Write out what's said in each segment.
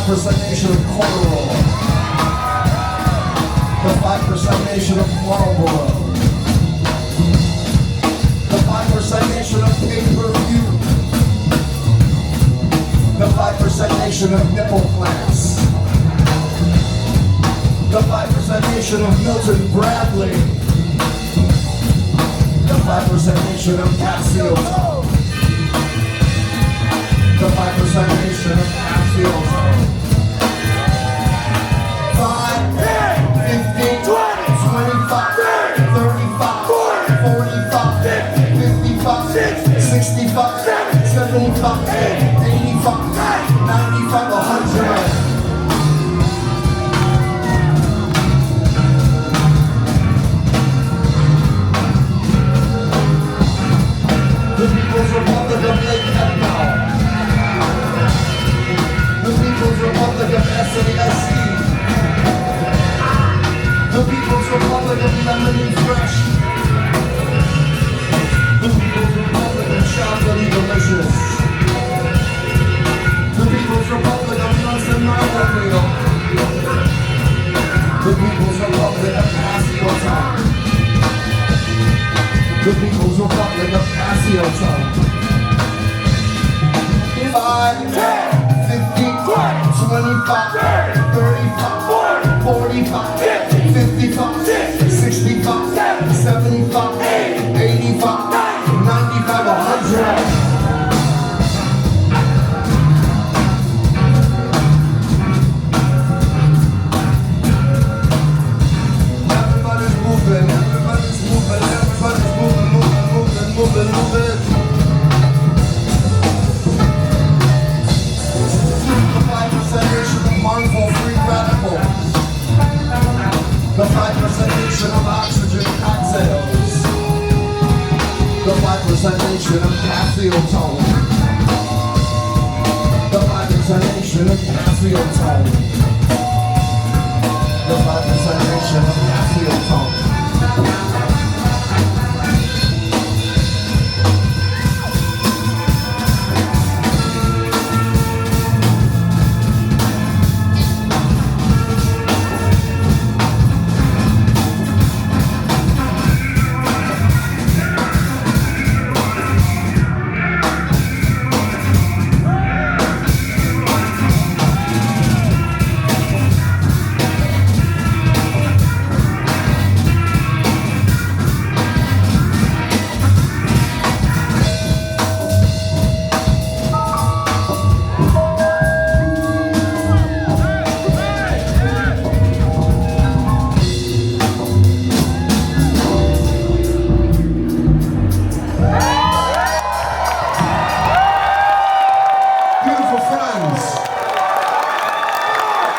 5% nation of Corduroy. The 5% nation of Marlboro. The 5% nation of pay-per-view. The 5% nation of nipple clamps. The 5% nation of Milton Bradley. The 5% nation of Casiotone. The 5% nation of Casiotone. 5, 10, 15, 20, 25, 35, 45, 55, 65, 75, 85, 95, 100. The People's Republic of Lake Etna. The People's Republic of SASE. The People's Republic of Lemony Fresh. The People's Republic of Chocolatey Delicious. The People's Republic of Nuts and Milo. The People's Republic of Casiotone. The People's Republic of Casiotone. 5, 10, 15, 25, 35, 45, 55, 65, 75, 85, 95, 100. Everybody's moving, everybody's moving, everybody's moving, moving, moving, moving. Harmful free radicals. The 5% nation of oxygen cocktails. The 5% nation of Casiotone. The 5% nation of Casiotone. The 5% nation of Casiotone.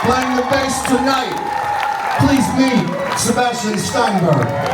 Playing the bass tonight, please meet Sebastian Steinberg.